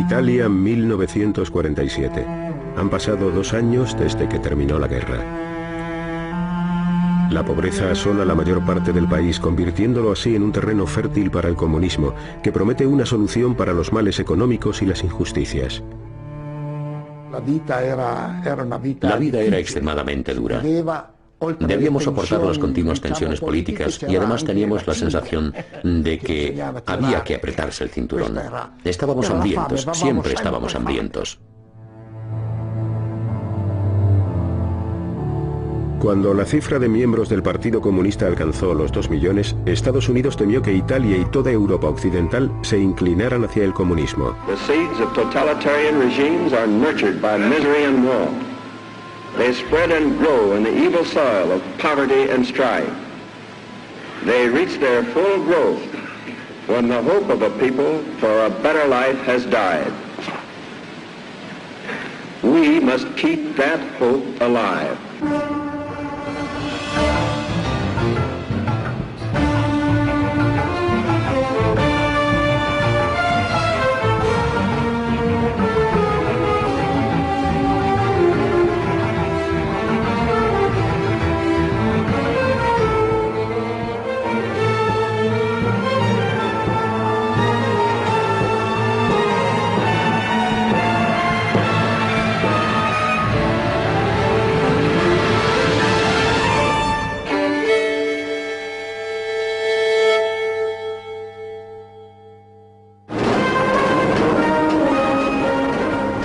Italia, 1947. Han pasado 2 años desde que terminó la guerra. La pobreza asola la mayor parte del país, convirtiéndolo así en un terreno fértil para el comunismo, que promete una solución para los males económicos y las injusticias. La vida era extremadamente dura. Debíamos soportar las continuas tensiones políticas y además teníamos la sensación de que había que apretarse el cinturón. Estábamos hambrientos, siempre estábamos hambrientos. Cuando la cifra de miembros del Partido Comunista alcanzó los 2 millones, Estados Unidos temió que Italia y toda Europa occidental se inclinaran hacia el comunismo. The seeds of totalitarian regimes are nurtured by misery and war. They spread and grow in the evil soil of poverty and strife. They reach their full growth when the hope of a people for a better life has died. We must keep that hope alive.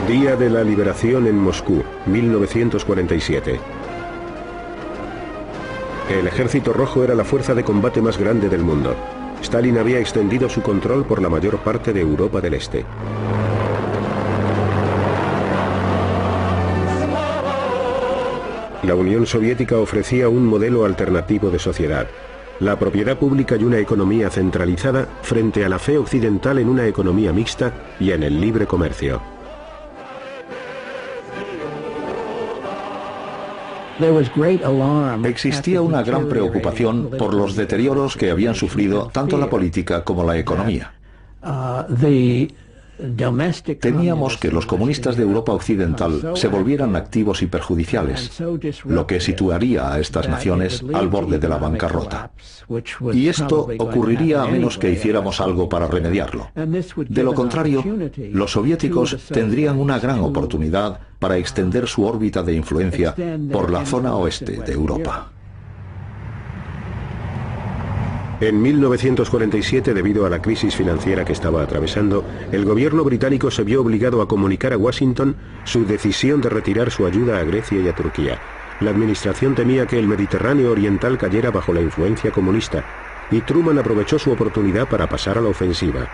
Día de la liberación en Moscú, 1947. El Ejército Rojo era la fuerza de combate más grande del mundo. Stalin había extendido su control por la mayor parte de Europa del Este. La Unión Soviética ofrecía un modelo alternativo de sociedad. La propiedad pública y una economía centralizada frente a la fe occidental en una economía mixta y en el libre comercio. Existía una gran preocupación por los deterioros que habían sufrido tanto la política como la economía. Temíamos que los comunistas de Europa Occidental se volvieran activos y perjudiciales, lo que situaría a estas naciones al borde de la bancarrota. Y esto ocurriría a menos que hiciéramos algo para remediarlo. De lo contrario, los soviéticos tendrían una gran oportunidad para extender su órbita de influencia por la zona oeste de Europa. En 1947, debido a la crisis financiera que estaba atravesando, el gobierno británico se vio obligado a comunicar a Washington su decisión de retirar su ayuda a Grecia y a Turquía. La administración temía que el Mediterráneo oriental cayera bajo la influencia comunista, y Truman aprovechó su oportunidad para pasar a la ofensiva.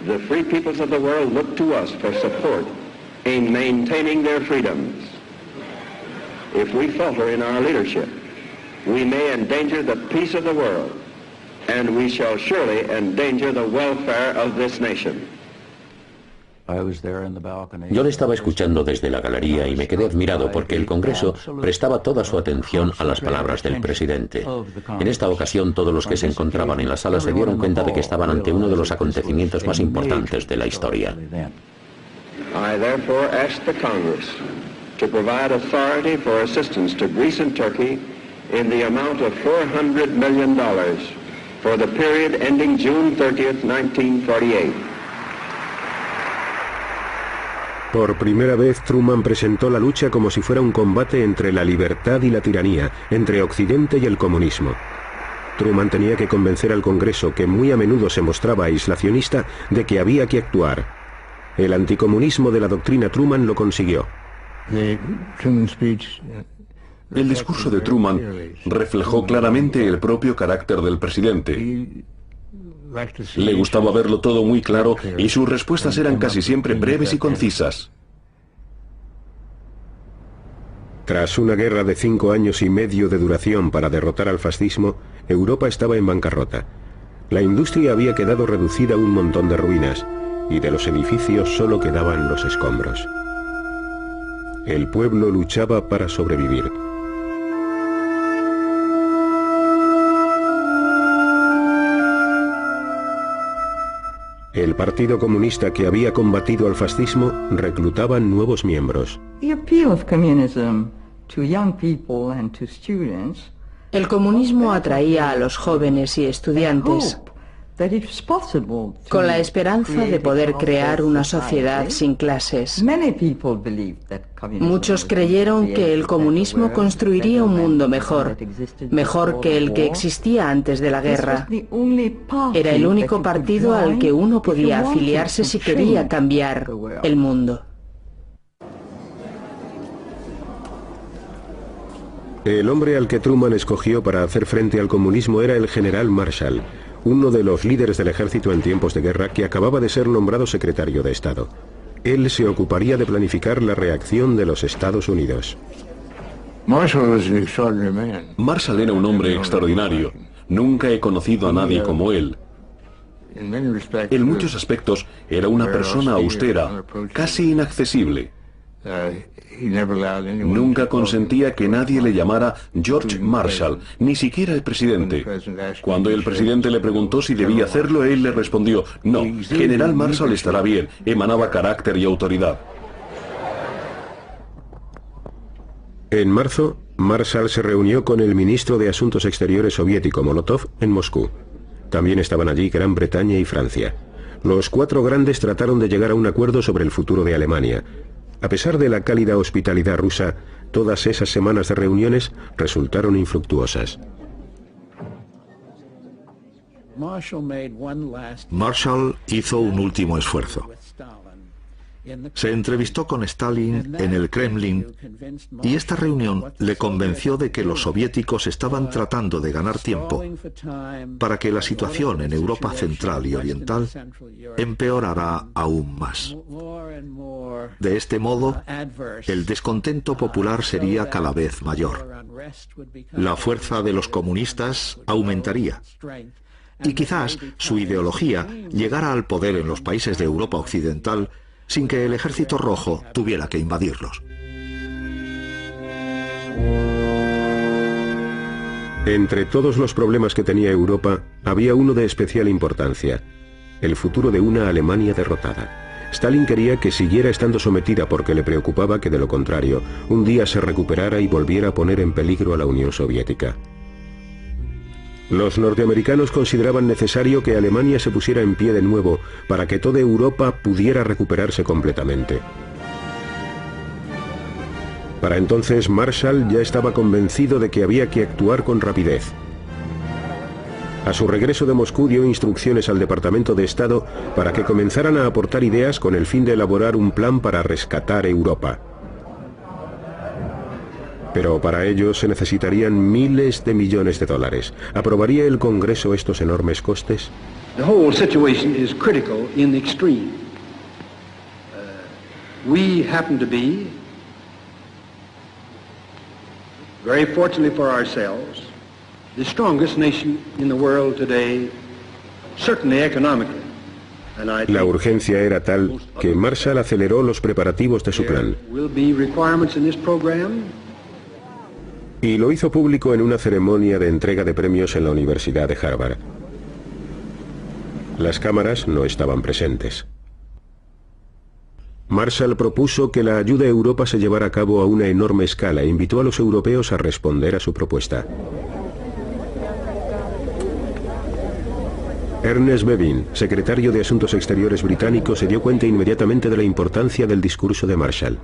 The free peoples of the world look to us for support in maintaining their freedoms. If we falter in our leadership, we may endanger the peace of the world, and we shall surely endanger the welfare of this nation. Yo le estaba escuchando desde la galería y me quedé admirado porque el Congreso prestaba toda su atención a las palabras del presidente. En esta ocasión, todos los que se encontraban en la sala se dieron cuenta de que estaban ante uno de los acontecimientos más importantes de la historia. I therefore ask the Congress to provide authority for assistance to Greece and Turkey in the amount of $400 million for the period ending June 30th, 1948. Por primera vez, Truman presentó la lucha como si fuera un combate entre la libertad y la tiranía, entre Occidente y el comunismo. Truman tenía que convencer al Congreso, que muy a menudo se mostraba aislacionista, de que había que actuar. El anticomunismo de la doctrina Truman lo consiguió. El discurso de Truman reflejó claramente el propio carácter del presidente. Le gustaba verlo todo muy claro y sus respuestas eran casi siempre breves y concisas. Tras una guerra de 5 años y medio de duración para derrotar al fascismo, Europa estaba en bancarrota. La industria había quedado reducida a un montón de ruinas, y de los edificios solo quedaban los escombros. El pueblo luchaba para sobrevivir. El Partido Comunista, que había combatido al fascismo, reclutaba nuevos miembros. El comunismo atraía a los jóvenes y estudiantes con la esperanza de poder crear una sociedad sin clases. Muchos creyeron que el comunismo construiría un mundo mejor que el que existía antes de la guerra. Era el único partido al que uno podía afiliarse si quería cambiar el mundo. El hombre al que Truman escogió para hacer frente al comunismo era el general Marshall, uno de los líderes del ejército en tiempos de guerra que acababa de ser nombrado secretario de Estado. Él se ocuparía de planificar la reacción de los Estados Unidos. Marshall era un hombre extraordinario. Nunca he conocido a nadie como él. En muchos aspectos era una persona austera, casi inaccesible. Nunca consentía que nadie le llamara George Marshall, ni siquiera el presidente. Cuando el presidente le preguntó si debía hacerlo, él le respondió: no, General Marshall estará bien. Emanaba carácter y autoridad. En marzo, Marshall se reunió con el ministro de Asuntos Exteriores soviético Molotov en Moscú. También estaban allí Gran Bretaña y Francia. Los cuatro grandes trataron de llegar a un acuerdo sobre el futuro de Alemania. A pesar de la cálida hospitalidad rusa, todas esas semanas de reuniones resultaron infructuosas. Marshall hizo un último esfuerzo. Se entrevistó con Stalin en el Kremlin y esta reunión le convenció de que los soviéticos estaban tratando de ganar tiempo para que la situación en Europa Central y Oriental empeorara aún más. De este modo, el descontento popular sería cada vez mayor. La fuerza de los comunistas aumentaría. Y quizás su ideología llegara al poder en los países de Europa Occidental sin que el Ejército Rojo tuviera que invadirlos. Entre todos los problemas que tenía Europa, había uno de especial importancia: el futuro de una Alemania derrotada. Stalin quería que siguiera estando sometida porque le preocupaba que, de lo contrario, un día se recuperara y volviera a poner en peligro a la Unión Soviética. Los norteamericanos consideraban necesario que Alemania se pusiera en pie de nuevo para que toda Europa pudiera recuperarse completamente. Para entonces, Marshall ya estaba convencido de que había que actuar con rapidez. A su regreso de Moscú dio instrucciones al Departamento de Estado para que comenzaran a aportar ideas con el fin de elaborar un plan para rescatar Europa. Pero para ello se necesitarían miles de millones de dólares. ¿Aprobaría el Congreso estos enormes costes? The whole situation is critical in the extreme. We happen to be, very fortunately for ourselves, the strongest nation in the world today, certainly economically. La urgencia era tal que Marshall aceleró los preparativos de su plan. Y lo hizo público en una ceremonia de entrega de premios en la Universidad de Harvard. Las cámaras no estaban presentes. Marshall propuso que la ayuda a Europa se llevara a cabo a una enorme escala e invitó a los europeos a responder a su propuesta. Ernest Bevin, secretario de Asuntos Exteriores británico, se dio cuenta inmediatamente de la importancia del discurso de Marshall.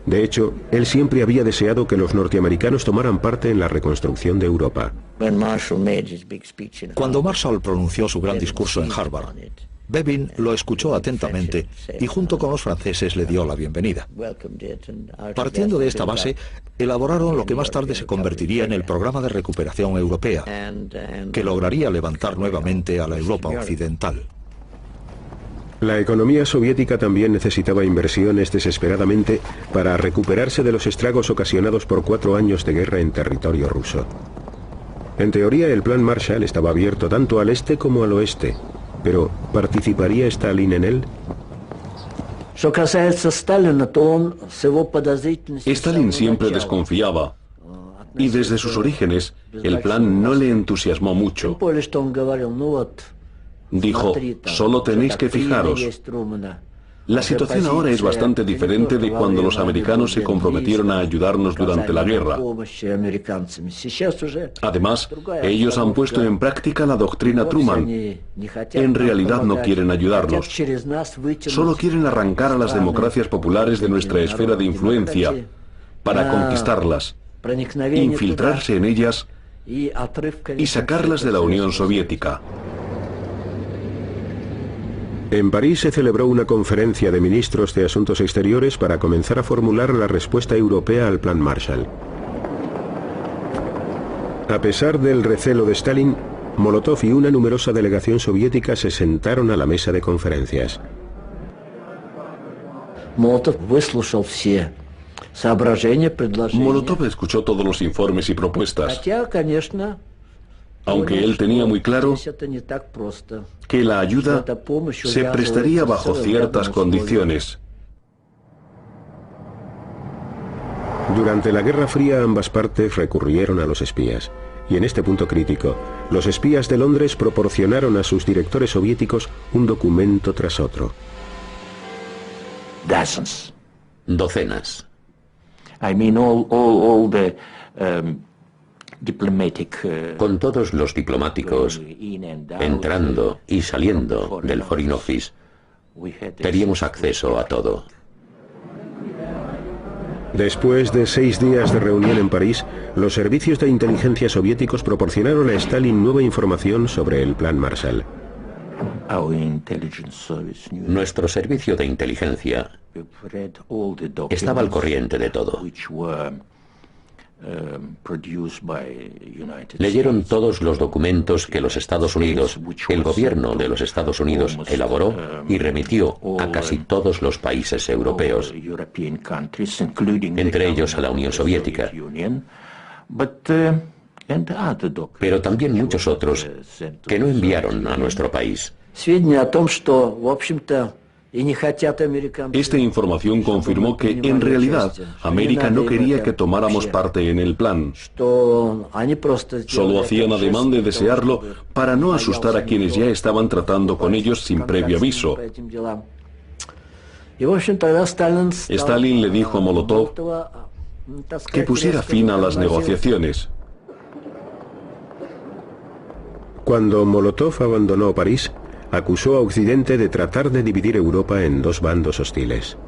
De hecho, él siempre había deseado que los norteamericanos tomaran parte en la reconstrucción de Europa. Cuando Marshall pronunció su gran discurso en Harvard, Bevin lo escuchó atentamente y junto con los franceses le dio la bienvenida. Partiendo de esta base, elaboraron lo que más tarde se convertiría en el Programa de Recuperación Europea, que lograría levantar nuevamente a la Europa Occidental. La economía soviética también necesitaba inversiones desesperadamente para recuperarse de los estragos ocasionados por 4 años de guerra en territorio ruso. En teoría, el plan Marshall estaba abierto tanto al este como al oeste, pero ¿participaría Stalin en él? Stalin siempre desconfiaba, y desde sus orígenes, el plan no le entusiasmó mucho. Dijo, solo tenéis que fijaros. La situación ahora es bastante diferente de cuando los americanos se comprometieron a ayudarnos durante la guerra. Además, ellos han puesto en práctica la doctrina Truman. En realidad no quieren ayudarnos. Solo quieren arrancar a las democracias populares de nuestra esfera de influencia para conquistarlas, infiltrarse en ellas y sacarlas de la Unión Soviética. En París se celebró una conferencia de ministros de Asuntos Exteriores para comenzar a formular la respuesta europea al Plan Marshall. A pesar del recelo de Stalin, Molotov y una numerosa delegación soviética se sentaron a la mesa de conferencias. Molotov escuchó todos los informes y propuestas, aunque él tenía muy claro que la ayuda se prestaría bajo ciertas condiciones. Durante la Guerra Fría ambas partes recurrieron a los espías. Y en este punto crítico, los espías de Londres proporcionaron a sus directores soviéticos un documento tras otro. Docenas. Con todos los diplomáticos entrando y saliendo del Foreign Office, teníamos acceso a todo. Después de 6 días de reunión en París, los servicios de inteligencia soviéticos proporcionaron a Stalin nueva información sobre el Plan Marshall. Nuestro servicio de inteligencia estaba al corriente de todo. Leyeron todos los documentos que los Estados Unidos, el gobierno de los Estados Unidos, elaboró y remitió a casi todos los países europeos, entre ellos a la Unión Soviética, pero también muchos otros que no enviaron a nuestro país. Esta información confirmó que, en realidad, América no quería que tomáramos parte en el plan. Solo hacían ademán de desearlo para no asustar a quienes ya estaban tratando con ellos sin previo aviso. Stalin le dijo a Molotov que pusiera fin a las negociaciones. Cuando Molotov abandonó París, acusó a Occidente de tratar de dividir Europa en 2 bandos hostiles.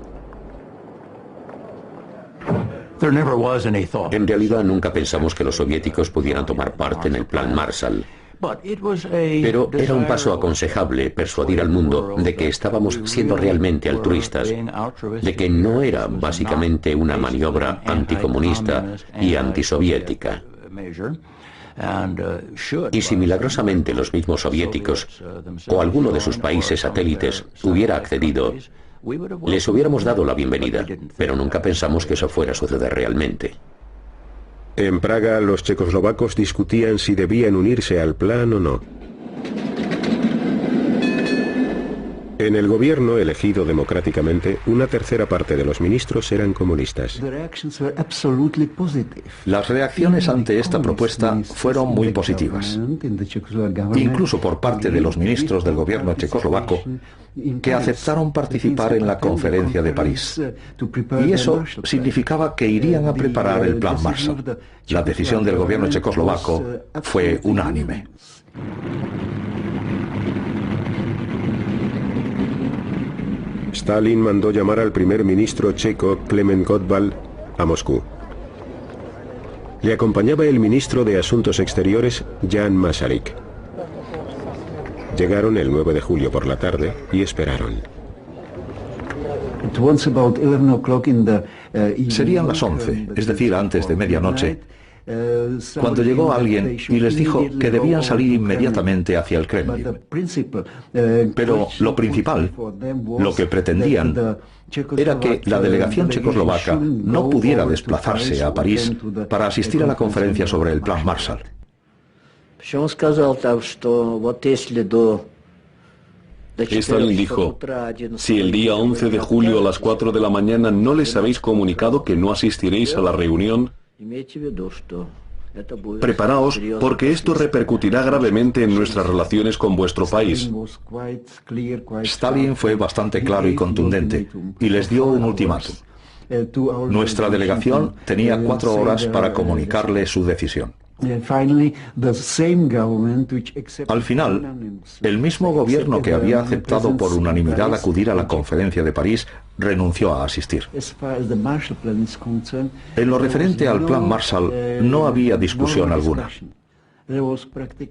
En realidad nunca pensamos que los soviéticos pudieran tomar parte en el Plan Marshall. Pero era un paso aconsejable persuadir al mundo de que estábamos siendo realmente altruistas, de que no era básicamente una maniobra anticomunista y antisoviética. Y si milagrosamente los mismos soviéticos o alguno de sus países satélites hubiera accedido, les hubiéramos dado la bienvenida, pero nunca pensamos que eso fuera a suceder realmente. En Praga, los checoslovacos discutían si debían unirse al plan o no. En el gobierno elegido democráticamente, una tercera parte de los ministros eran comunistas. Las reacciones ante esta propuesta fueron muy positivas, incluso por parte de los ministros del gobierno checoslovaco, que aceptaron participar en la conferencia de París. Y eso significaba que irían a preparar el Plan Marshall. La decisión del gobierno checoslovaco fue unánime. Stalin mandó llamar al primer ministro checo, Klement Gottwald, a Moscú. Le acompañaba el ministro de Asuntos Exteriores, Jan Masaryk. Llegaron el 9 de julio por la tarde y esperaron. Serían las 11, es decir, antes de medianoche, cuando llegó alguien y les dijo que debían salir inmediatamente hacia el Kremlin. Pero lo principal, lo que pretendían, era que la delegación checoslovaca no pudiera desplazarse a París para asistir a la conferencia sobre el Plan Marshall. Stalin dijo, si el día 11 de julio a las 4 de la mañana no les habéis comunicado que no asistiréis a la reunión, Preparaos porque esto repercutirá gravemente en nuestras relaciones con vuestro país. Stalin fue bastante claro y contundente y les dio un ultimátum. Nuestra delegación tenía 4 horas para comunicarle su decisión. Al final, el mismo gobierno que había aceptado por unanimidad acudir a la conferencia de París renunció a asistir. En lo referente al Plan Marshall no había discusión alguna.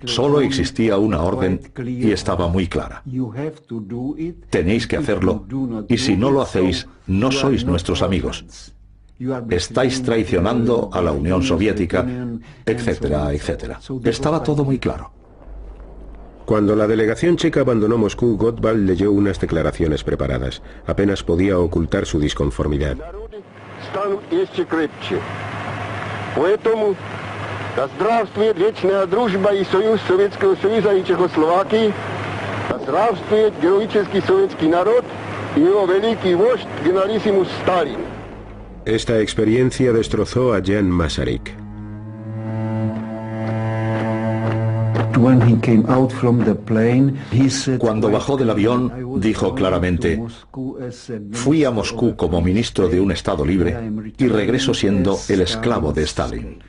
Solo existía una orden y estaba muy clara. Tenéis que hacerlo y si no lo hacéis, no sois nuestros amigos. Estáis traicionando a la Unión Soviética, etcétera, etcétera. Estaba todo muy claro. Cuando la delegación checa abandonó Moscú, Gottwald leyó unas declaraciones preparadas. Apenas podía ocultar su disconformidad. Да здравствует вечная дружба и союз Советского Союза и Чехословакии, да здравствует героический советский народ и его великий вождь генералиссимус Сталин. Esta experiencia destrozó a Jan Masaryk. Cuando bajó del avión, dijo claramente: fui a Moscú como ministro de un Estado libre y regreso siendo el esclavo de Stalin.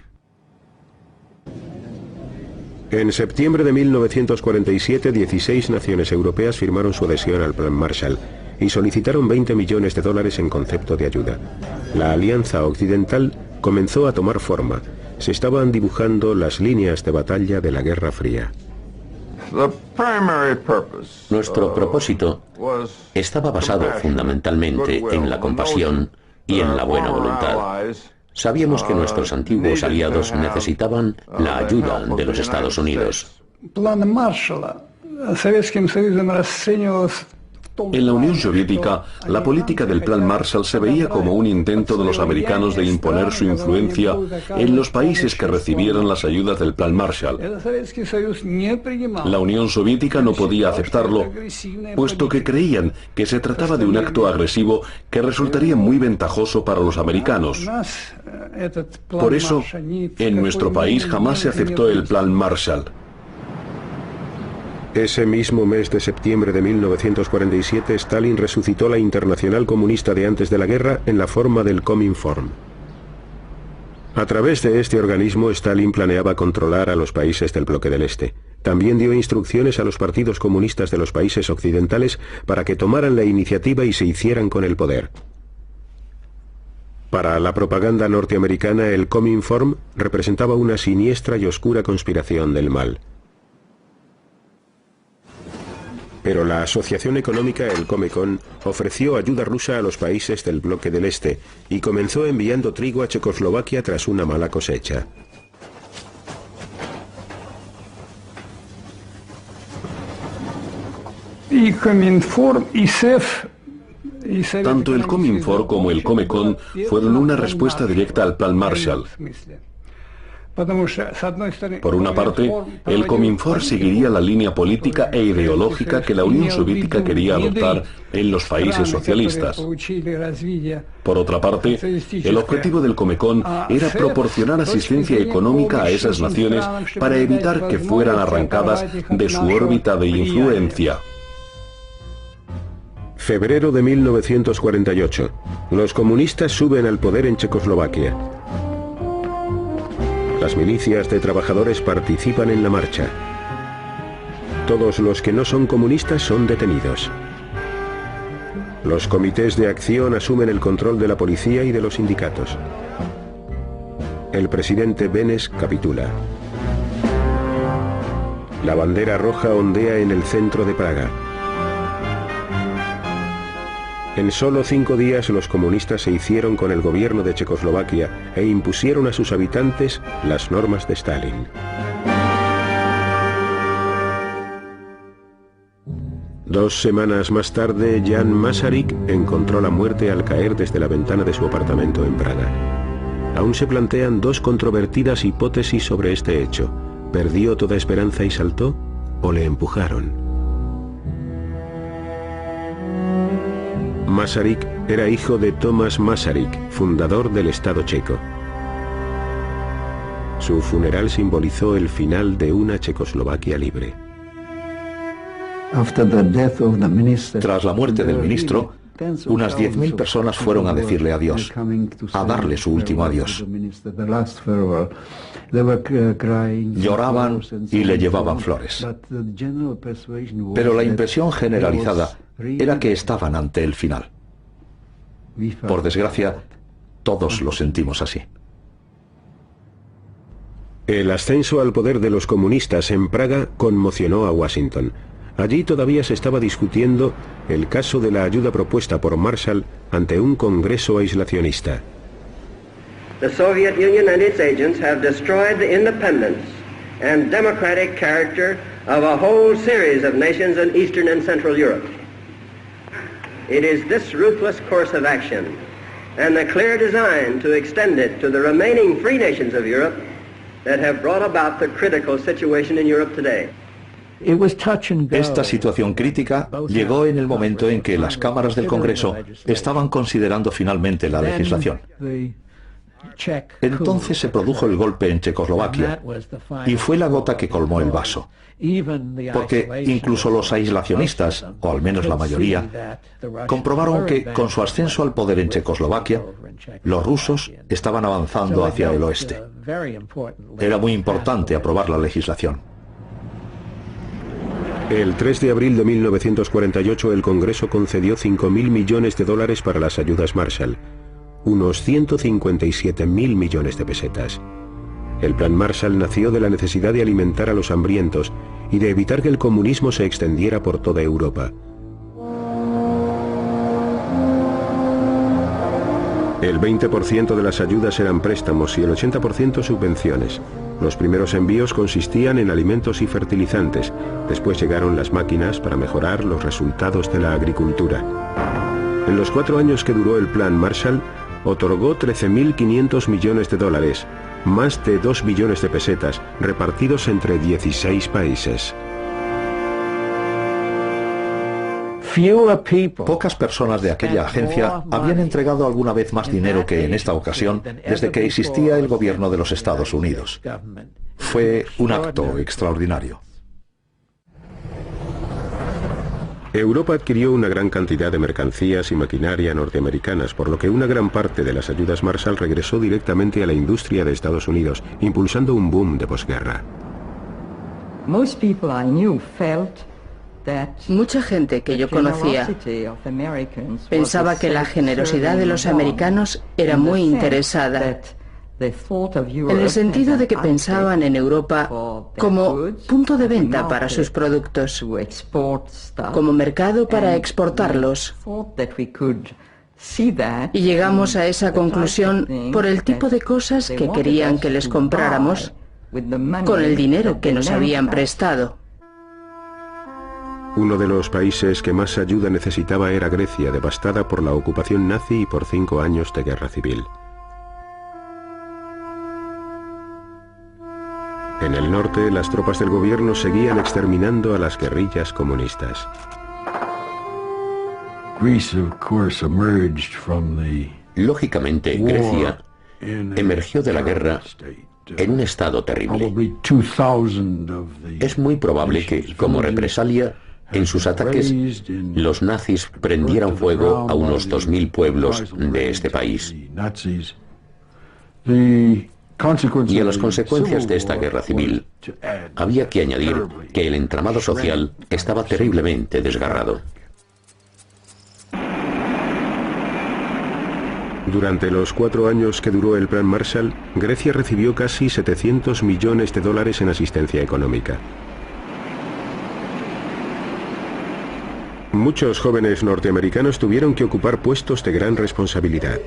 En septiembre de 1947, 16 naciones europeas firmaron su adhesión al Plan Marshall y solicitaron $20 millones en concepto de ayuda. La Alianza Occidental comenzó a tomar forma. Se estaban dibujando las líneas de batalla de la Guerra Fría. Nuestro propósito estaba basado fundamentalmente en la compasión y en la buena voluntad. Sabíamos que nuestros antiguos aliados necesitaban la ayuda de los Estados Unidos. En la Unión Soviética, la política del Plan Marshall se veía como un intento de los americanos de imponer su influencia en los países que recibieran las ayudas del Plan Marshall. La Unión Soviética no podía aceptarlo, puesto que creían que se trataba de un acto agresivo que resultaría muy ventajoso para los americanos. Por eso, en nuestro país jamás se aceptó el Plan Marshall. Ese mismo mes de septiembre de 1947, Stalin resucitó la Internacional Comunista de antes de la guerra en la forma del Cominform. A través de este organismo, Stalin planeaba controlar a los países del bloque del Este. También dio instrucciones a los partidos comunistas de los países occidentales para que tomaran la iniciativa y se hicieran con el poder. Para la propaganda norteamericana, el Cominform representaba una siniestra y oscura conspiración del mal. Pero la asociación económica, el Comecon, ofreció ayuda rusa a los países del bloque del Este y comenzó enviando trigo a Checoslovaquia tras una mala cosecha. Tanto el Cominform como el Comecon fueron una respuesta directa al Plan Marshall. Por una parte, el Cominform seguiría la línea política e ideológica que la Unión Soviética quería adoptar en los países socialistas. Por otra parte, el objetivo del Comecon era proporcionar asistencia económica a esas naciones para evitar que fueran arrancadas de su órbita de influencia. Febrero de 1948. Los comunistas suben al poder en Checoslovaquia. Las milicias de trabajadores participan en la marcha. Todos los que no son comunistas son detenidos. Los comités de acción asumen el control de la policía y de los sindicatos. El presidente Benes capitula. La bandera roja ondea en el centro de Praga. En solo 5 días los comunistas se hicieron con el gobierno de Checoslovaquia e impusieron a sus habitantes las normas de Stalin. Dos semanas más tarde, Jan Masaryk encontró la muerte al caer desde la ventana de su apartamento en Praga. Aún se plantean 2 controvertidas hipótesis sobre este hecho. ¿Perdió toda esperanza y saltó? ¿O le empujaron? Masaryk era hijo de Tomáš Masaryk, fundador del Estado checo. Su funeral simbolizó el final de una Checoslovaquia libre. Tras la muerte del ministro, unas 10.000 personas fueron a decirle adiós, a darle su último adiós. Lloraban y le llevaban flores. Pero la impresión generalizada era que estaban ante el final. Por desgracia, todos lo sentimos así. El ascenso al poder de los comunistas en Praga conmocionó a Washington. Allí todavía se estaba discutiendo el caso de la ayuda propuesta por Marshall ante un Congreso aislacionista. The Soviet Union and its agents have destroyed the independence and democratic character of a whole series of nations in Eastern and Central Europe. It is this ruthless course of action and the clear design to extend it to the remaining free nations of Europe that have brought about the critical situation in Europe today. Esta situación crítica llegó en el momento en que las cámaras del Congreso estaban considerando finalmente la legislación. Entonces se produjo el golpe en Checoslovaquia y fue la gota que colmó el vaso. Porque incluso los aislacionistas, o al menos la mayoría, comprobaron que con su ascenso al poder en Checoslovaquia, los rusos estaban avanzando hacia el oeste. Era muy importante aprobar la legislación. El 3 de abril de 1948 el Congreso concedió 5.000 millones de dólares para las ayudas Marshall, unos 157.000 millones de pesetas. El Plan Marshall nació de la necesidad de alimentar a los hambrientos y de evitar que el comunismo se extendiera por toda Europa. El 20% de las ayudas eran préstamos y el 80% subvenciones. Los primeros envíos consistían en alimentos y fertilizantes. Después llegaron las máquinas para mejorar los resultados de la agricultura. En los 4 años que duró el Plan Marshall, otorgó 13.500 millones de dólares, más de 2 billones de pesetas, repartidos entre 16 países. Pocas personas de aquella agencia habían entregado alguna vez más dinero que en esta ocasión desde que existía el gobierno de los Estados Unidos. Fue un acto extraordinario. Europa adquirió una gran cantidad de mercancías y maquinaria norteamericanas, por lo que una gran parte de las ayudas Marshall regresó directamente a la industria de Estados Unidos, impulsando un boom de posguerra. Mucha gente que yo conocía pensaba que la generosidad de los americanos era muy interesada, en el sentido de que pensaban en Europa como punto de venta para sus productos, como mercado para exportarlos. Y llegamos a esa conclusión por el tipo de cosas que querían que les compráramos con el dinero que nos habían prestado. Uno de los países que más ayuda necesitaba era Grecia, devastada por la ocupación nazi y por 5 años de guerra civil. En el norte, las tropas del gobierno seguían exterminando a las guerrillas comunistas. Lógicamente, Grecia emergió de la guerra en un estado terrible. Es muy probable que, como represalia, en sus ataques, los nazis prendieran fuego a unos 2.000 pueblos de este país. Y a las consecuencias de esta guerra civil, había que añadir que el entramado social estaba terriblemente desgarrado. Durante los 4 años que duró el Plan Marshall, Grecia recibió casi 700 millones de dólares en asistencia económica. Muchos jóvenes norteamericanos tuvieron que ocupar puestos de gran responsabilidad.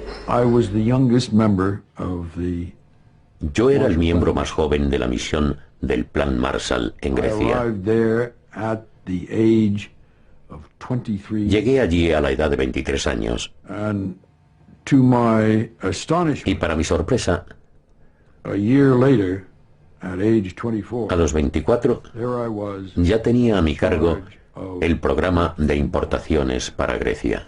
Yo era el miembro más joven de la misión del Plan Marshall en Grecia. Llegué allí a la edad de 23 años. Y para mi sorpresa, a los 24, ya tenía a mi cargo el programa de importaciones para Grecia.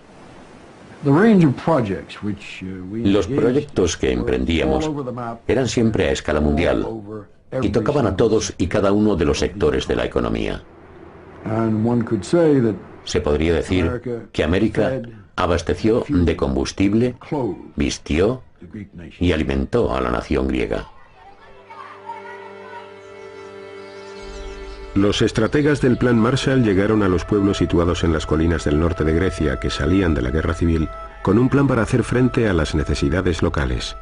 Los proyectos que emprendíamos eran siempre a escala mundial y tocaban a todos y cada uno de los sectores de la economía. Se podría decir que América abasteció de combustible, vistió y alimentó a la nación griega. Los estrategas del Plan Marshall llegaron a los pueblos situados en las colinas del norte de Grecia que salían de la guerra civil con un plan para hacer frente a las necesidades locales.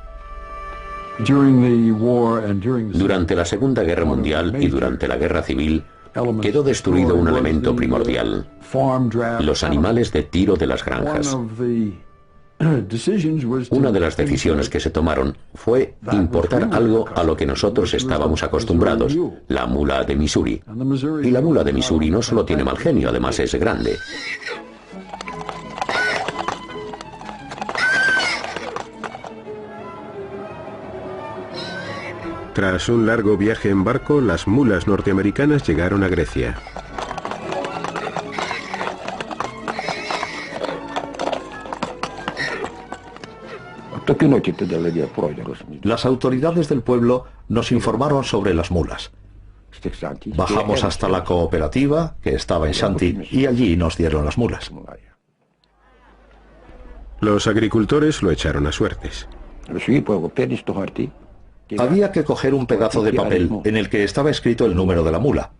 Durante la Segunda Guerra Mundial y durante la Guerra Civil quedó destruido un elemento primordial: los animales de tiro de las granjas. Una de las decisiones que se tomaron fue importar algo a lo que nosotros estábamos acostumbrados, la mula de Missouri. Y la mula de Missouri no solo tiene mal genio, además es grande. Tras un largo viaje en barco, las mulas norteamericanas llegaron a Grecia. Las autoridades del pueblo nos informaron sobre las mulas. Bajamos hasta la cooperativa, que estaba en Shanti, y allí nos dieron las mulas. Los agricultores lo echaron a suertes. Había que coger un pedazo de papel en el que estaba escrito el número de la mula.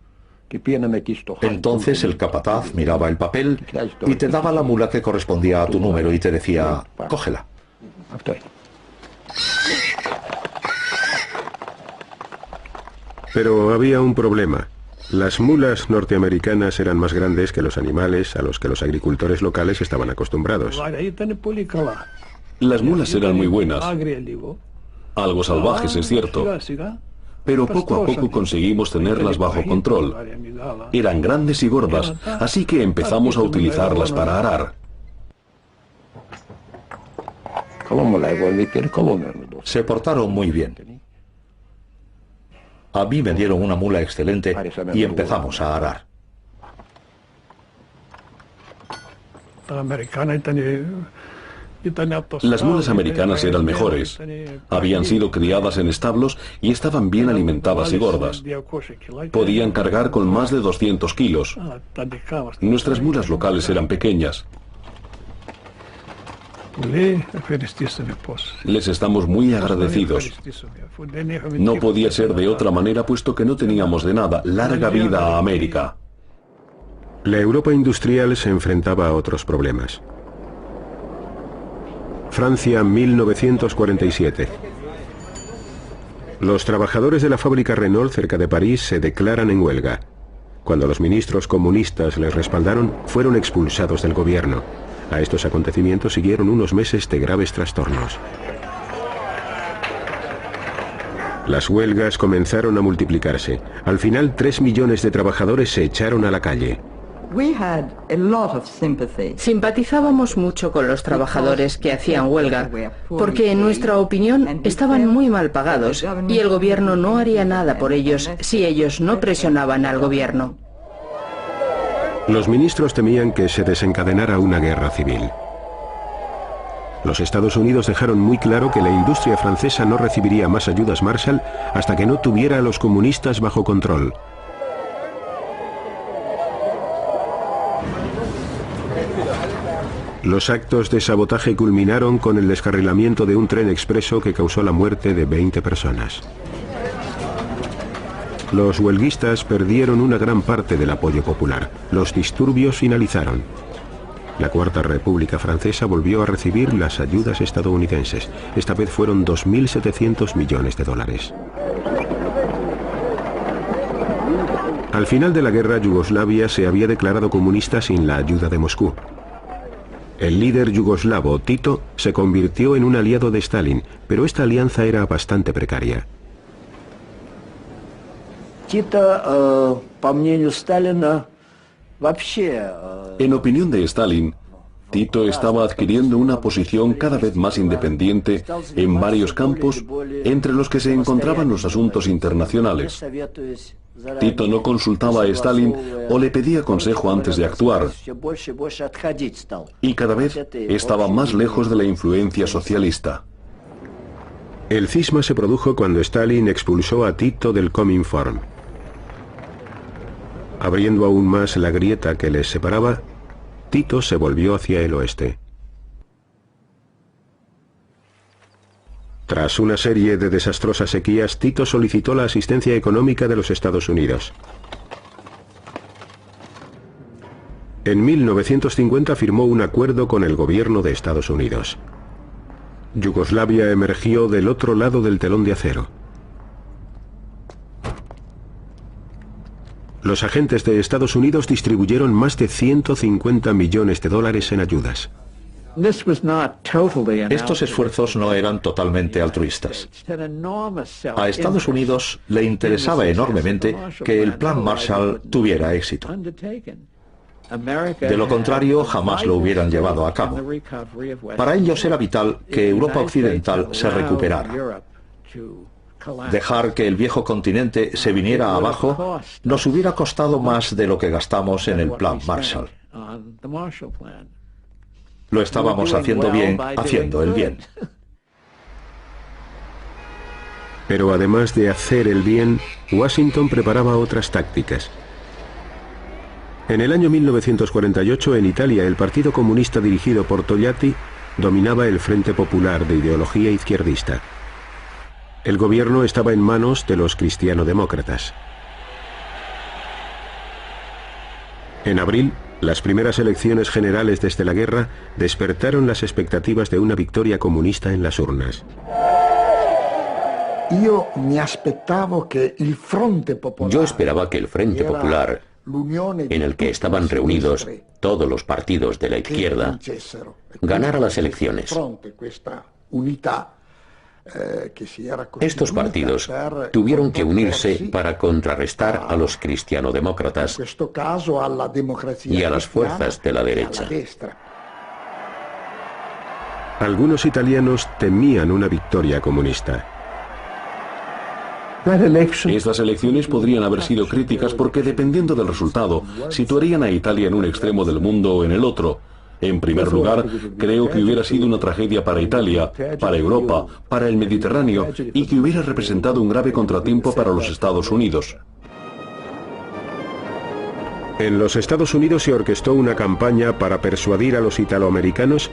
Entonces el capataz miraba el papel y te daba la mula que correspondía a tu número y te decía: cógela. Pero había un problema. Las mulas norteamericanas eran más grandes que los animales a los que los agricultores locales estaban acostumbrados. Las mulas eran muy buenas. Algo salvajes, es cierto. Pero poco a poco conseguimos tenerlas bajo control. Eran grandes y gordas, así que empezamos a utilizarlas para arar. Se portaron muy bien. A mí me dieron una mula excelente y empezamos a arar. Las mulas americanas eran mejores. Habían sido criadas en establos y estaban bien alimentadas y gordas. Podían cargar con más de 200 kilos. Nuestras mulas locales eran pequeñas. Les estamos muy agradecidos. No podía ser de otra manera, puesto que no teníamos de nada. Larga vida a América. La Europa industrial se enfrentaba a otros problemas. Francia, 1947. Los trabajadores de la fábrica Renault cerca de París se declaran en huelga. Cuando los ministros comunistas les respaldaron, fueron expulsados del gobierno. A estos acontecimientos siguieron unos meses de graves trastornos. Las huelgas comenzaron a multiplicarse. Al final, 3 millones de trabajadores se echaron a la calle. Simpatizábamos mucho con los trabajadores que hacían huelga, porque en nuestra opinión estaban muy mal pagados y el gobierno no haría nada por ellos si ellos no presionaban al gobierno. Los ministros temían que se desencadenara una guerra civil. Los Estados Unidos dejaron muy claro que la industria francesa no recibiría más ayudas Marshall hasta que no tuviera a los comunistas bajo control. Los actos de sabotaje culminaron con el descarrilamiento de un tren expreso que causó la muerte de 20 personas. Los huelguistas perdieron una gran parte del apoyo popular. Los disturbios finalizaron. La Cuarta República Francesa volvió a recibir las ayudas estadounidenses. Esta vez fueron 2.700 millones de dólares. Al final de la guerra, Yugoslavia se había declarado comunista sin la ayuda de Moscú. El líder yugoslavo, Tito, se convirtió en un aliado de Stalin, pero esta alianza era bastante precaria. En opinión de Stalin, Tito estaba adquiriendo una posición cada vez más independiente en varios campos, entre los que se encontraban los asuntos internacionales. Tito no consultaba a Stalin o le pedía consejo antes de actuar, y cada vez estaba más lejos de la influencia socialista. El cisma se produjo cuando Stalin expulsó a Tito del Cominform. Abriendo aún más la grieta que les separaba, Tito se volvió hacia el oeste. Tras una serie de desastrosas sequías, Tito solicitó la asistencia económica de los Estados Unidos. En 1950 firmó un acuerdo con el gobierno de Estados Unidos. Yugoslavia emergió del otro lado del telón de acero. Los agentes de Estados Unidos distribuyeron más de 150 millones de dólares en ayudas. Estos esfuerzos no eran totalmente altruistas. A Estados Unidos le interesaba enormemente que el Plan Marshall tuviera éxito. De lo contrario, jamás lo hubieran llevado a cabo. Para ellos era vital que Europa Occidental se recuperara. Dejar que el viejo continente se viniera abajo nos hubiera costado más de lo que gastamos en el Plan Marshall. Lo estábamos haciendo bien, haciendo el bien. Pero además de hacer el bien, Washington preparaba otras tácticas. En el año 1948, en Italia, el Partido Comunista dirigido por Togliatti dominaba el Frente Popular de ideología izquierdista. El gobierno estaba en manos de los cristiano-demócratas. En abril, las primeras elecciones generales desde la guerra despertaron las expectativas de una victoria comunista en las urnas. Yo esperaba que el Frente Popular, en el que estaban reunidos todos los partidos de la izquierda, ganara las elecciones. Estos partidos tuvieron que unirse para contrarrestar a los cristianodemócratas y a las fuerzas de la derecha. Algunos italianos temían una victoria comunista. Estas elecciones podrían haber sido críticas porque, dependiendo del resultado, situarían a Italia en un extremo del mundo o en el otro. En primer lugar, creo que hubiera sido una tragedia para Italia, para Europa, para el Mediterráneo, y que hubiera representado un grave contratiempo para los Estados Unidos. En los Estados Unidos se orquestó una campaña para persuadir a los italoamericanos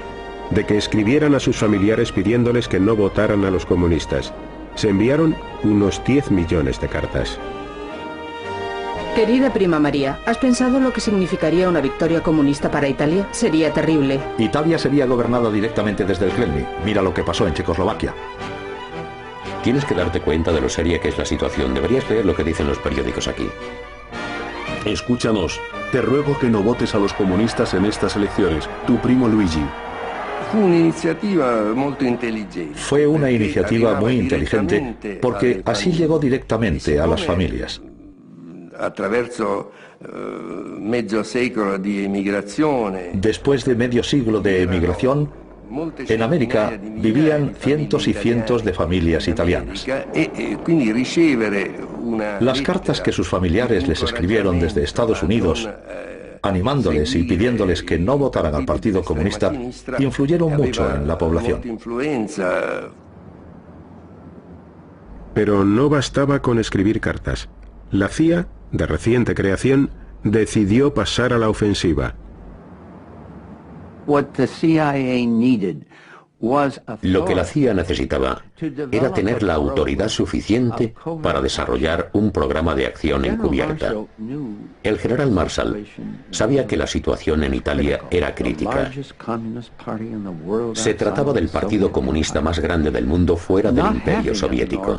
de que escribieran a sus familiares pidiéndoles que no votaran a los comunistas. Se enviaron unos 10 millones de cartas. Querida prima María, ¿has pensado lo que significaría una victoria comunista para Italia? Sería terrible. Italia sería gobernada directamente desde el Kremlin. Mira lo que pasó en Checoslovaquia. Tienes que darte cuenta de lo seria que es la situación. Deberías leer lo que dicen los periódicos aquí. Escúchanos. Te ruego que no votes a los comunistas en estas elecciones. Tu primo Luigi. Fue una iniciativa muy inteligente porque así llegó directamente a las familias. Después de medio siglo de emigración, en América vivían cientos y cientos de familias italianas. Las cartas que sus familiares les escribieron desde Estados Unidos, animándoles y pidiéndoles que no votaran al Partido Comunista, influyeron mucho en la población. Pero no bastaba con escribir cartas. La CIA, de reciente creación, decidió pasar a la ofensiva. Lo que la CIA necesitaba era tener la autoridad suficiente para desarrollar un programa de acción encubierta. El general Marshall sabía que la situación en Italia era crítica. Se trataba del partido comunista más grande del mundo fuera del Imperio Soviético.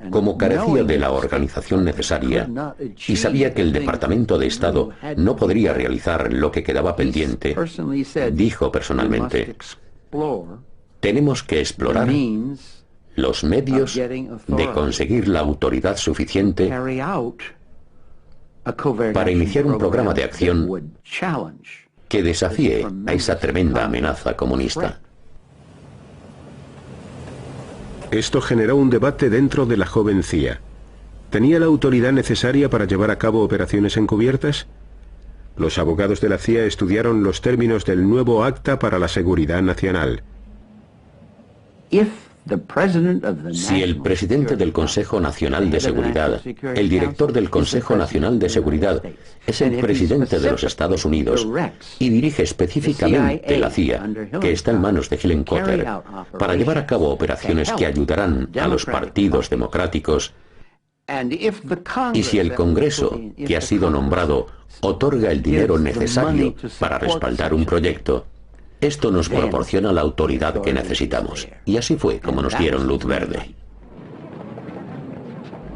Como carecía de la organización necesaria y sabía que el Departamento de Estado no podría realizar lo que quedaba pendiente, dijo personalmente: tenemos que explorar los medios de conseguir la autoridad suficiente para iniciar un programa de acción que desafíe a esa tremenda amenaza comunista. Esto generó un debate dentro de la joven CIA. ¿Tenía la autoridad necesaria para llevar a cabo operaciones encubiertas? Los abogados de la CIA estudiaron los términos del nuevo Acta para la Seguridad Nacional. Si el presidente del Consejo Nacional de Seguridad, el director del Consejo Nacional de Seguridad, es el presidente de los Estados Unidos y dirige específicamente la CIA, que está en manos de Helen Cotter, para llevar a cabo operaciones que ayudarán a los partidos democráticos, y si el Congreso, que ha sido nombrado, otorga el dinero necesario para respaldar un proyecto, esto nos proporciona la autoridad que necesitamos. Y así fue como nos dieron luz verde.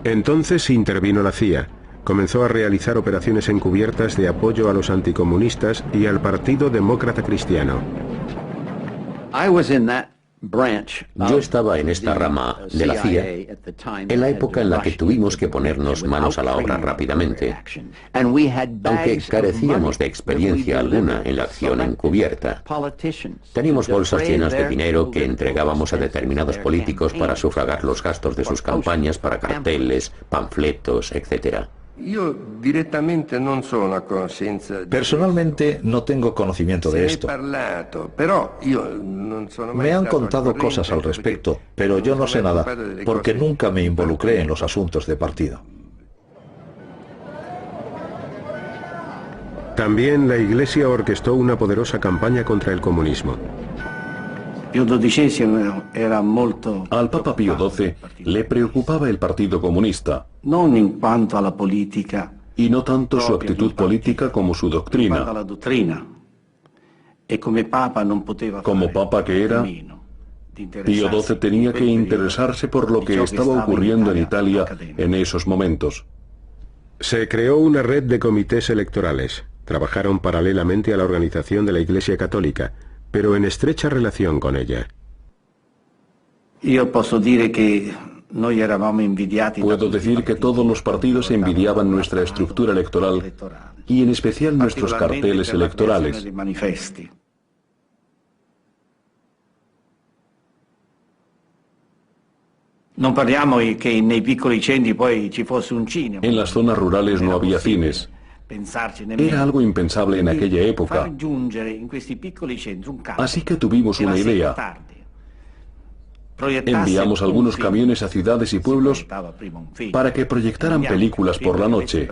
Entonces intervino la CIA. Comenzó a realizar operaciones encubiertas de apoyo a los anticomunistas y al Partido Demócrata Cristiano. Yo estaba en esta rama de la CIA en la época en la que tuvimos que ponernos manos a la obra rápidamente, aunque carecíamos de experiencia alguna en la acción encubierta. Teníamos bolsas llenas de dinero que entregábamos a determinados políticos para sufragar los gastos de sus campañas para carteles, panfletos, etc. Personalmente no tengo conocimiento de esto. Me han contado cosas al respecto, pero yo no sé nada, porque nunca me involucré en los asuntos de partido. También la Iglesia orquestó una poderosa campaña contra el comunismo. Al Papa Pío XII le preocupaba el Partido Comunista, y no tanto su actitud política como su doctrina. Como Papa que era, Pío XII tenía que interesarse por lo que estaba ocurriendo en Italia en esos momentos. Se creó una red de comités electorales. Trabajaron paralelamente a la organización de la Iglesia Católica, pero en estrecha relación con ella. Puedo decir que todos los partidos envidiaban nuestra estructura electoral y en especial nuestros carteles electorales. En las zonas rurales no había cines. Era algo impensable en aquella época. Así que tuvimos una idea. Enviamos algunos camiones a ciudades y pueblos para que proyectaran películas por la noche.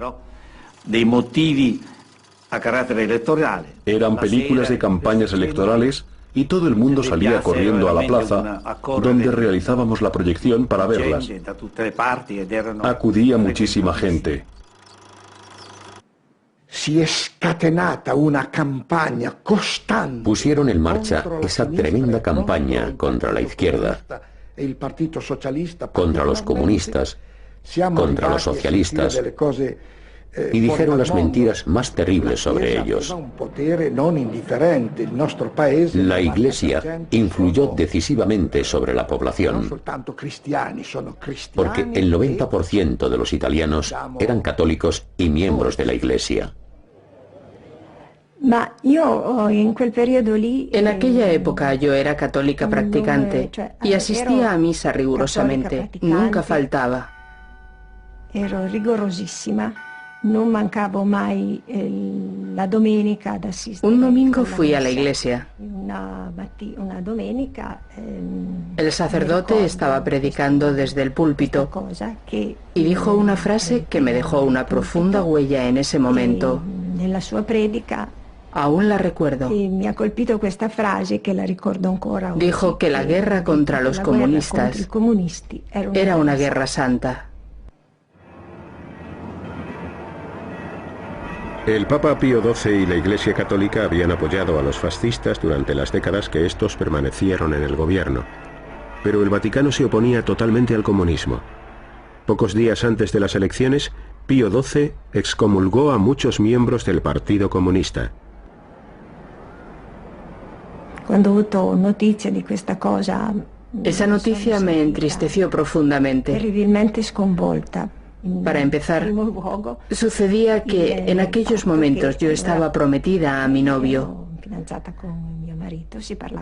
Eran películas de campañas electorales y todo el mundo salía corriendo a la plaza donde realizábamos la proyección para verlas. Acudía muchísima gente. Pusieron en marcha esa tremenda campaña contra la izquierda, contra los comunistas, contra los socialistas, y dijeron las mentiras más terribles sobre ellos. La Iglesia influyó decisivamente sobre la población, porque el 90% de los italianos eran católicos y miembros de la Iglesia. En aquella época yo era católica practicante y asistía a misa rigurosamente, nunca faltaba. Un domingo fui a la iglesia. El sacerdote estaba predicando desde el púlpito y dijo una frase que me dejó una profunda huella en ese momento. Aún la recuerdo. Dijo que la guerra contra los comunistas era una guerra santa. El Papa Pío XII y la Iglesia Católica habían apoyado a los fascistas durante las décadas que estos permanecieron en el gobierno. Pero el Vaticano se oponía totalmente al comunismo. Pocos días antes de las elecciones, Pío XII excomulgó a muchos miembros del Partido Comunista. Esa noticia me entristeció profundamente. Para empezar, sucedía que en aquellos momentos yo estaba prometida a mi novio.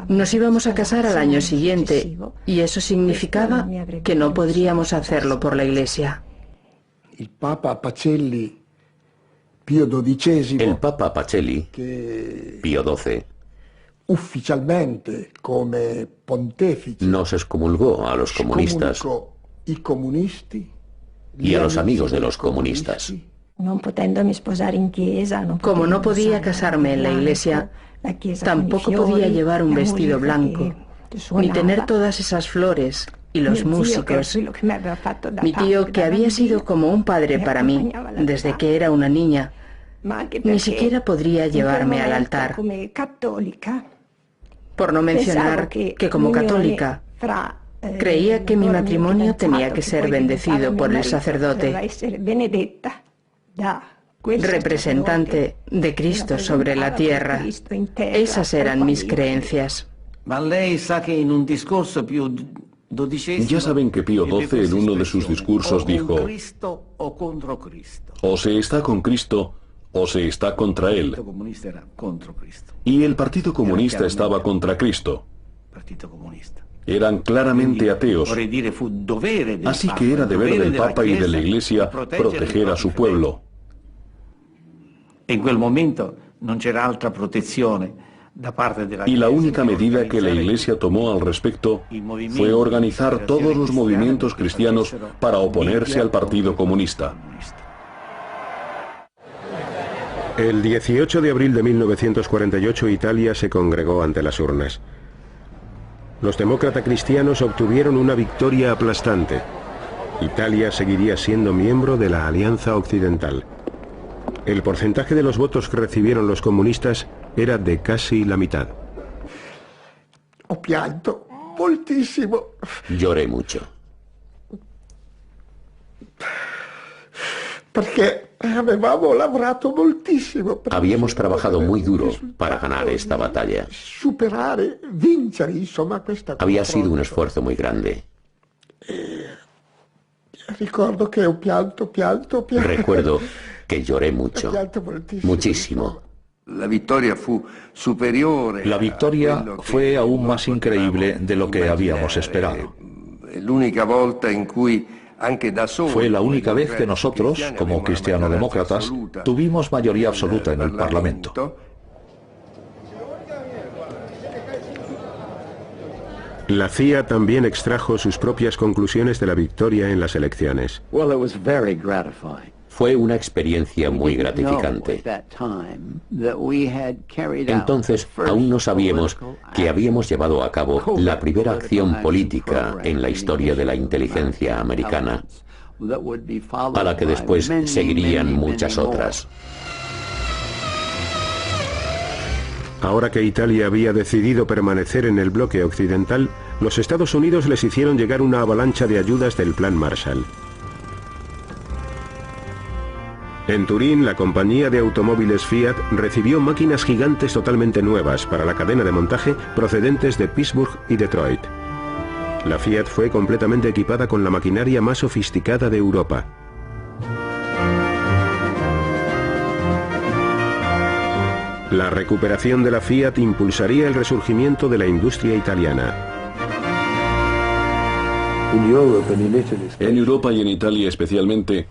Nos íbamos a casar al año siguiente y eso significaba que no podríamos hacerlo por la iglesia. el Papa Pacelli, Pío XII, el Papa Pacelli, Pío XII, ufficialmente come pontefice, nos excomulgó a los comunistas y a los amigos de los comunistas. Como no podía casarme en la iglesia, tampoco podía llevar un vestido blanco, ni tener todas esas flores y los músicos. Mi tío, que había sido como un padre para mí desde que era una niña, ni siquiera podría llevarme al altar. Por no mencionar que como católica, creía que mi matrimonio tenía que ser bendecido por el sacerdote, representante de Cristo sobre la tierra. Esas eran mis creencias. Ya saben que Pío XII en uno de sus discursos dijo: o se está con Cristo o se está contra él. Y el Partido Comunista estaba contra Cristo. Eran claramente ateos. Así que era deber del Papa y de la Iglesia proteger a su pueblo. Y la única medida que la Iglesia tomó al respecto fue organizar todos los movimientos cristianos para oponerse al Partido Comunista. El 18 de abril de 1948 Italia se congregó ante las urnas. Los demócratas cristianos obtuvieron una victoria aplastante. Italia seguiría siendo miembro de la Alianza Occidental. El porcentaje de los votos que recibieron los comunistas era de casi la mitad. Ho pianto moltissimo. Lloré mucho. Porque habíamos trabajado muy duro para ganar esta batalla. Había sido un esfuerzo muy grande. Recuerdo que lloré mucho, muchísimo. La victoria fue aún más increíble de lo que habíamos esperado. Fue la única vez que nosotros, como cristiano-demócratas, tuvimos mayoría absoluta en el Parlamento. La CIA también extrajo sus propias conclusiones de la victoria en las elecciones. Fue una experiencia muy gratificante. Entonces, aún no sabíamos que habíamos llevado a cabo la primera acción política en la historia de la inteligencia americana, a la que después seguirían muchas otras. Ahora que Italia había decidido permanecer en el bloque occidental, los Estados Unidos les hicieron llegar una avalancha de ayudas del Plan Marshall. En Turín, la compañía de automóviles Fiat recibió máquinas gigantes totalmente nuevas para la cadena de montaje procedentes de Pittsburgh y Detroit. La Fiat fue completamente equipada con la maquinaria más sofisticada de Europa. La recuperación de la Fiat impulsaría el resurgimiento de la industria italiana. En Europa y en Italia especialmente,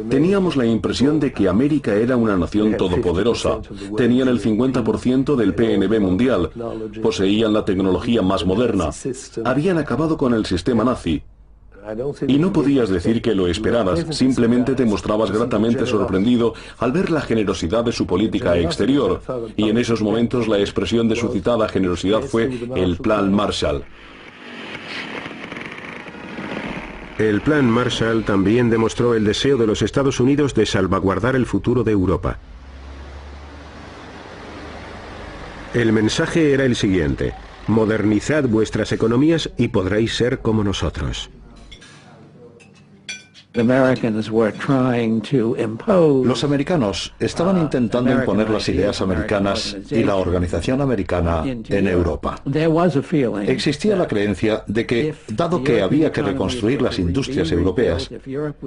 teníamos la impresión de que América era una nación todopoderosa. Tenían el 50% del PNB mundial, poseían la tecnología más moderna, habían acabado con el sistema nazi. Y no podías decir que lo esperaras, simplemente te mostrabas gratamente sorprendido al ver la generosidad de su política exterior. Y en esos momentos la expresión de su citada generosidad fue el Plan Marshall. El Plan Marshall también demostró el deseo de los Estados Unidos de salvaguardar el futuro de Europa. El mensaje era el siguiente: modernizad vuestras economías y podréis ser como nosotros. Los americanos estaban intentando imponer las ideas americanas y la organización americana en Europa. Existía la creencia de que, dado que había que reconstruir las industrias europeas,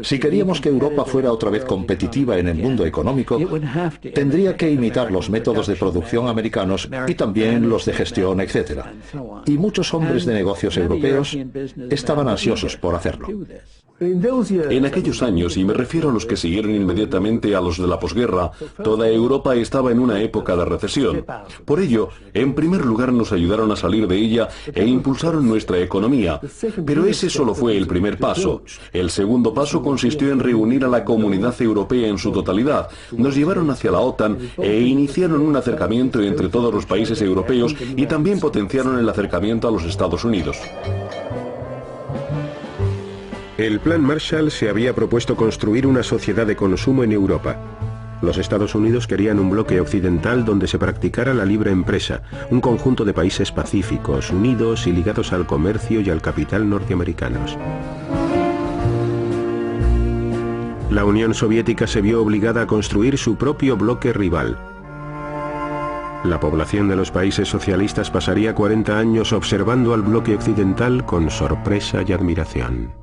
si queríamos que Europa fuera otra vez competitiva en el mundo económico, tendría que imitar los métodos de producción americanos y también los de gestión, etc. Y muchos hombres de negocios europeos estaban ansiosos por hacerlo. En aquellos años, y me refiero a los que siguieron inmediatamente a los de la posguerra, toda Europa estaba en una época de recesión. Por ello, en primer lugar nos ayudaron a salir de ella e impulsaron nuestra economía. Pero ese solo fue el primer paso. El segundo paso consistió en reunir a la comunidad europea en su totalidad. Nos llevaron hacia la OTAN e iniciaron un acercamiento entre todos los países europeos y también potenciaron el acercamiento a los Estados Unidos. El Plan Marshall se había propuesto construir una sociedad de consumo en Europa. Los Estados Unidos querían un bloque occidental donde se practicara la libre empresa, un conjunto de países pacíficos, unidos y ligados al comercio y al capital norteamericanos. La Unión Soviética se vio obligada a construir su propio bloque rival. La población de los países socialistas pasaría 40 años observando al bloque occidental con sorpresa y admiración.